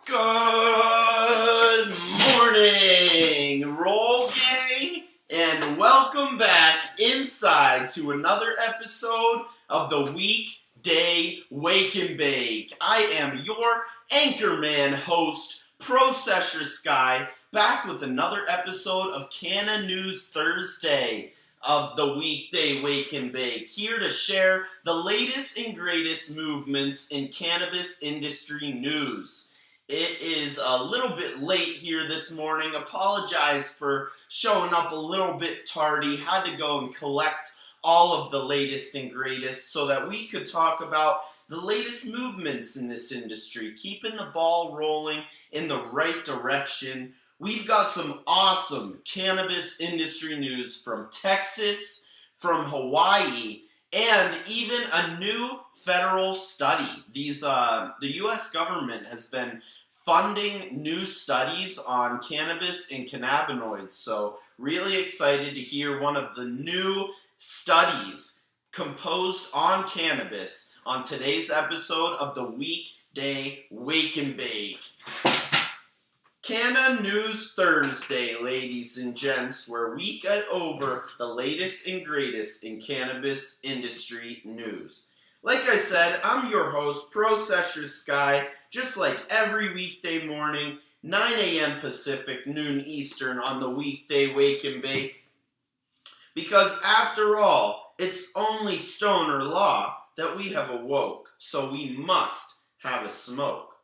Good morning, Roll Gang, and welcome back inside to another episode of the Weekday Wake and Bake. I am your anchorman host, Processor Sky, back with another episode of Canna News Thursday of the Weekday Wake and Bake, here to share the latest and greatest movements in cannabis industry news. It is a little bit late here this morning. Apologize for showing up a little bit tardy. Had to go and collect all of the latest and greatest so that we could talk about the latest movements in this industry, keeping the ball rolling in the right direction. We've got some awesome cannabis industry news from Texas, from Hawaii, and even a new federal study. The U.S. government has been funding new studies on cannabis and cannabinoids, so really excited to hear one of the new studies composed on cannabis on today's episode of the Weekday Wake and Bake. Canna News Thursday, ladies and gents, where we get over the latest and greatest in cannabis industry news. Like I said, I'm your host, Processor Sky, just like every weekday morning, 9 a.m. Pacific, noon Eastern on the Weekday Wake and Bake. Because after all, it's only stoner law that we have awoke, so we must have a smoke.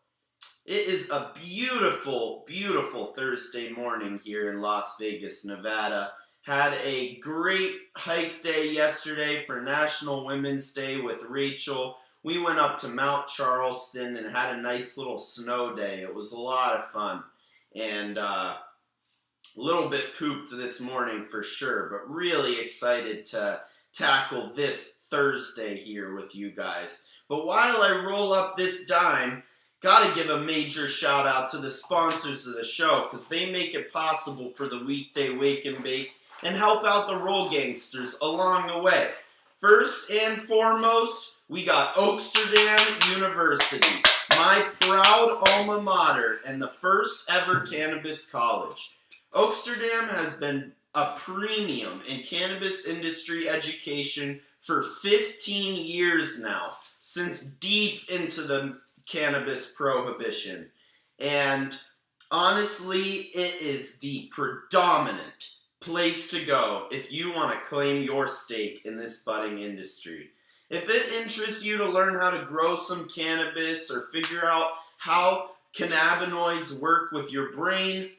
It is a beautiful, beautiful Thursday morning here in Las Vegas, Nevada. Had a great hike day yesterday for National Women's Day with Rachel. We went up to Mount Charleston and had a nice little snow day. It was a lot of fun. And a little bit pooped this morning for sure, but really excited to tackle this Thursday here with you guys. But while I roll up this dime, gotta give a major shout out to the sponsors of the show, because they make it possible for the Weekday Wake and Bake and help out the Roll Gangsters along the way. First and foremost, we got Oaksterdam University, my proud alma mater and the first ever cannabis college. Oaksterdam has been a premium in cannabis industry education for 15 years now, since deep into the cannabis prohibition. And honestly, it is the predominant place to go if you want to claim your stake in this budding industry. If it interests you to learn how to grow some cannabis or figure out how cannabinoids work with your brain,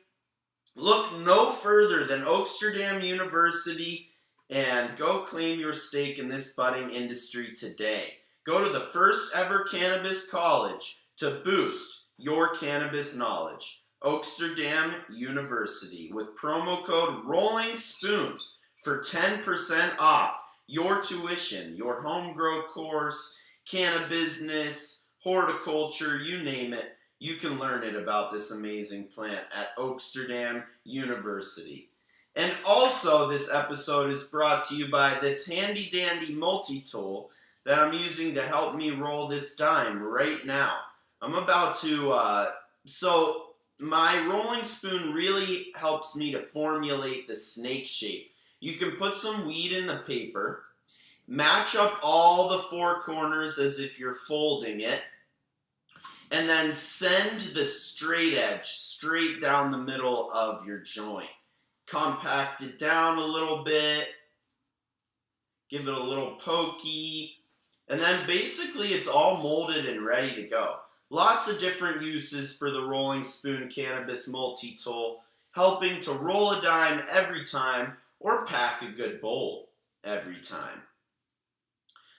look no further than Oaksterdam University and go claim your stake in this budding industry today. Go to the first ever cannabis college to boost your cannabis knowledge. Oaksterdam University with promo code ROLLINGSPOON for 10% off your tuition, your home grow course, cannabusiness, horticulture, you name it. You can learn it about this amazing plant at Oaksterdam University. And also this episode is brought to you by this handy dandy multi-tool that I'm using to help me roll this dime right now. I'm about to, so my rolling spoon really helps me to formulate the snake shape. You can put some weed in the paper, match up all the four corners as if you're folding it, and then send the straight edge straight down the middle of your joint. Compact it down a little bit, give it a little pokey, and then basically it's all molded and ready to go. Lots of different uses for the Rolling Spoon Cannabis Multi-Tool, helping to roll a dime every time or pack a good bowl every time.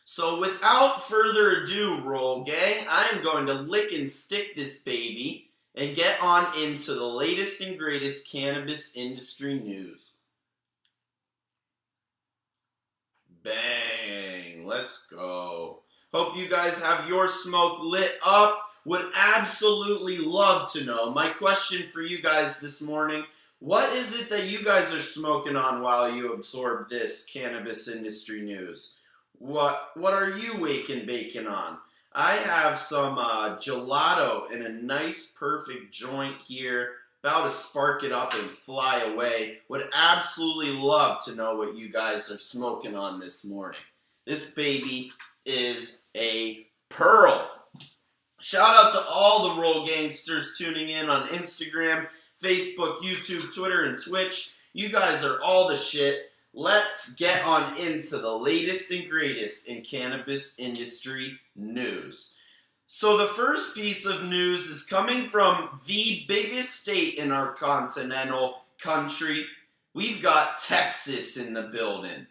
So without further ado, Roll Gang, I am going to lick and stick this baby and get on into the latest and greatest cannabis industry news. Bang! Let's go. Hope you guys have your smoke lit up. Would absolutely love to know. My question for you guys this morning, what is it that you guys are smoking on while you absorb this cannabis industry news? What are you wake and baking on? I have some gelato in a nice, perfect joint here. About to spark it up and fly away. Would absolutely love to know what you guys are smoking on this morning. This baby is a pearl. Shout out to all the Roll Gangsters tuning in on Instagram, Facebook, YouTube, Twitter, and Twitch. You guys are all the shit. Let's get on into the latest and greatest in cannabis industry news. So the first piece of news is coming from the biggest state in our continental country. We've got Texas in the building.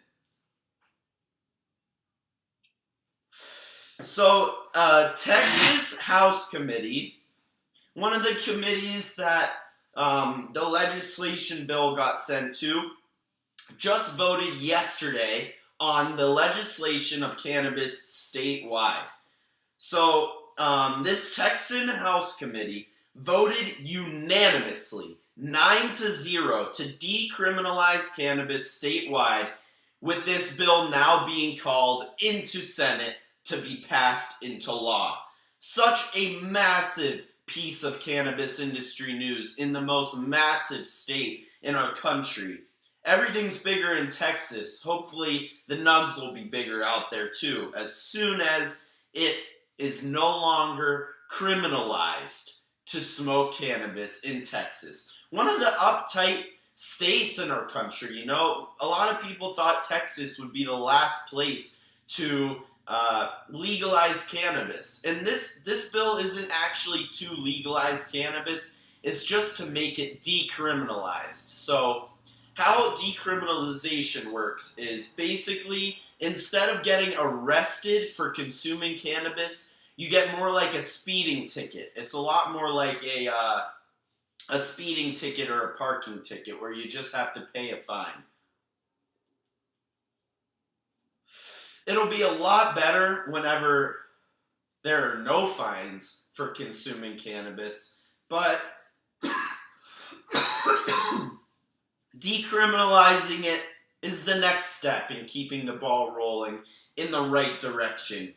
So, Texas House Committee, one of the committees that the legislation bill got sent to, just voted yesterday on the legislation of cannabis statewide. So, this Texan House Committee voted unanimously, 9-0, to decriminalize cannabis statewide, with this bill now being called into Senate to be passed into law. Such a massive piece of cannabis industry news in the most massive state in our country. Everything's bigger in Texas. Hopefully the nugs will be bigger out there too, as soon as it is no longer criminalized to smoke cannabis in Texas. One of the uptight states in our country, a lot of people thought Texas would be the last place to legalize cannabis. And this bill isn't actually to legalize cannabis, it's just to make it decriminalized. So how decriminalization works is basically, instead of getting arrested for consuming cannabis, you get more like a speeding ticket. It's a lot more like a speeding ticket or a parking ticket where you just have to pay a fine. It'll be a lot better whenever there are no fines for consuming cannabis, but decriminalizing it is the next step in keeping the ball rolling in the right direction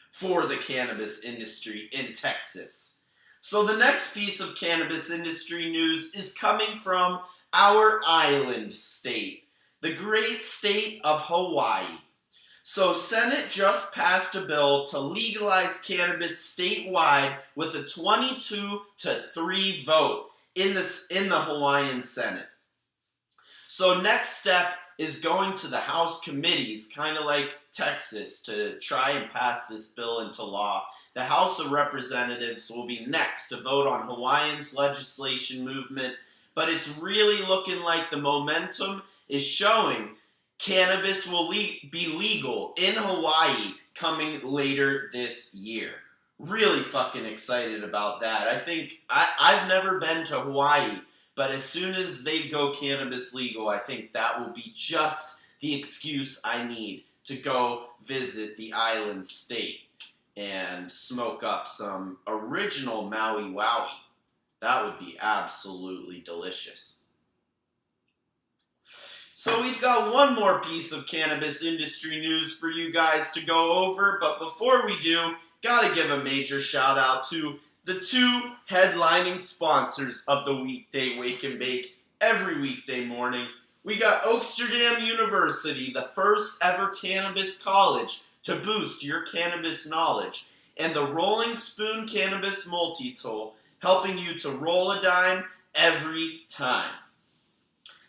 for the cannabis industry in Texas. So the next piece of cannabis industry news is coming from our island state, the great state of Hawaii. So Senate just passed a bill to legalize cannabis statewide with a 22-3 vote in the Hawaiian Senate. So next step is going to the House committees, kind of like Texas, to try and pass this bill into law. The House of Representatives will be next to vote on Hawaii's legislation movement, but it's really looking like the momentum is showing cannabis will be legal in Hawaii coming later this year. Really fucking excited about that. I think, I've never been to Hawaii, but as soon as they go cannabis legal, I think that will be just the excuse I need to go visit the island state and smoke up some original Maui Wowie. That would be absolutely delicious. So we've got one more piece of cannabis industry news for you guys to go over, but before we do, gotta give a major shout out to the two headlining sponsors of the Weekday Wake and Bake every weekday morning. We got Amsterdam University, the first ever cannabis college to boost your cannabis knowledge, and the Rolling Spoon Cannabis Multi-Tool, helping you to roll a dime every time.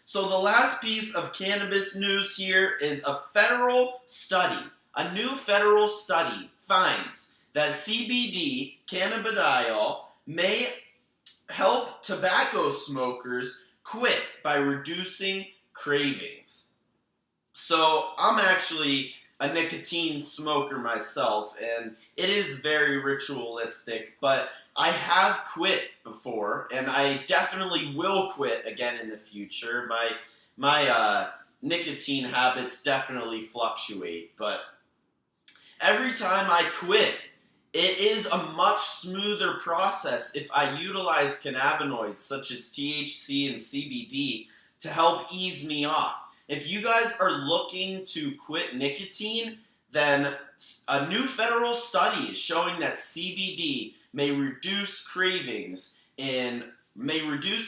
So the last piece of cannabis news here is a federal study. A new federal study finds that CBD, cannabidiol, may help tobacco smokers quit by reducing cravings. So I'm actually a nicotine smoker myself, and it is very ritualistic, but I have quit before, and I definitely will quit again in the future. My nicotine habits definitely fluctuate, but every time I quit, it is a much smoother process if I utilize cannabinoids such as THC and CBD to help ease me off. If you guys are looking to quit nicotine, then a new federal study is showing that CBD may reduce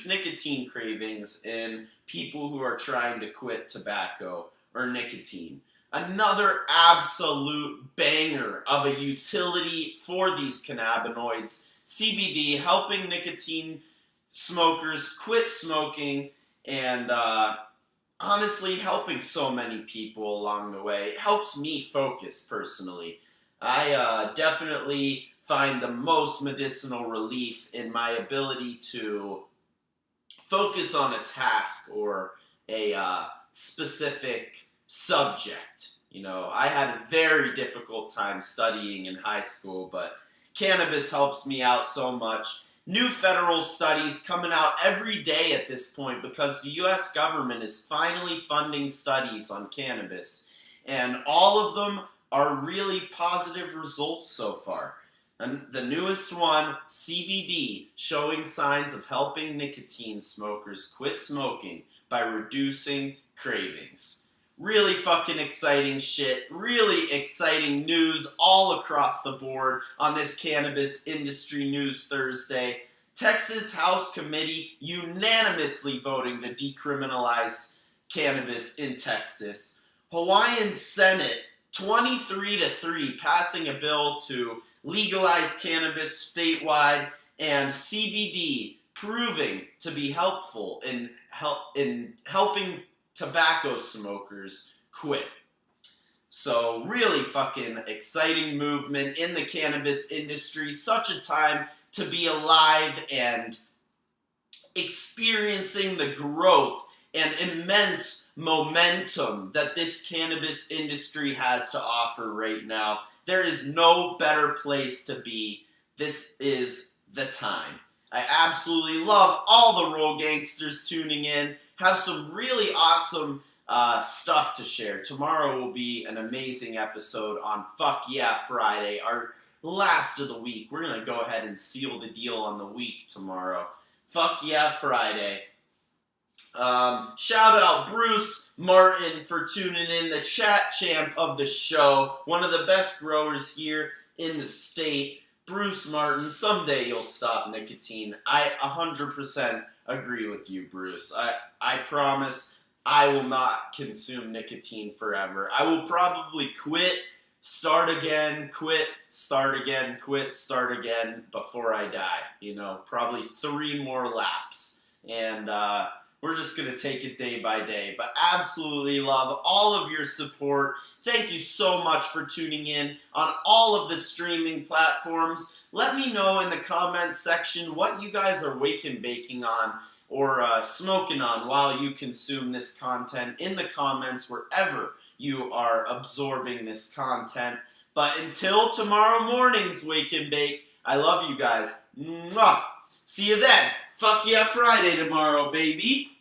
nicotine cravings in people who are trying to quit tobacco or nicotine. Another absolute banger of a utility for these cannabinoids. CBD helping nicotine smokers quit smoking and honestly helping so many people along the way. It helps me focus personally. I definitely find the most medicinal relief in my ability to focus on a task or a specific subject. You know, I had a very difficult time studying in high school, but cannabis helps me out so much. New federal studies coming out every day at this point because the U.S. government is finally funding studies on cannabis, and all of them are really positive results so far. And the newest one, CBD, showing signs of helping nicotine smokers quit smoking by reducing cravings. Really fucking exciting shit, really exciting news all across the board on this Cannabis Industry News Thursday. Texas House Committee unanimously voting to decriminalize cannabis in Texas. Hawaiian Senate 23-3 passing a bill to legalize cannabis statewide, and CBD proving to be helpful in helping tobacco smokers quit. So really fucking exciting movement in the cannabis industry. Such a time to be alive and experiencing the growth and immense momentum that this cannabis industry has to offer right now. There is no better place to be. This is the time. I absolutely love all the Roll Gangsters tuning in. Have some really awesome stuff to share. Tomorrow will be an amazing episode on Fuck Yeah Friday, our last of the week. We're going to go ahead and seal the deal on the week tomorrow. Fuck Yeah Friday. Shout out Bruce Martin for tuning in, the chat champ of the show, one of the best growers here in the state. Bruce Martin, someday you'll stop nicotine. I 100% agree with you, Bruce. I promise I will not consume nicotine forever. I will probably quit, start again, quit, start again, quit, start again before I die. You know, probably 3 more laps. And we're just going to take it day by day. But absolutely love all of your support. Thank you so much for tuning in on all of the streaming platforms. Let me know in the comments section what you guys are wake and baking on or smoking on while you consume this content in the comments wherever you are absorbing this content. But until tomorrow morning's Wake and Bake, I love you guys. Mwah! See you then. Fuck yeah Friday tomorrow, baby.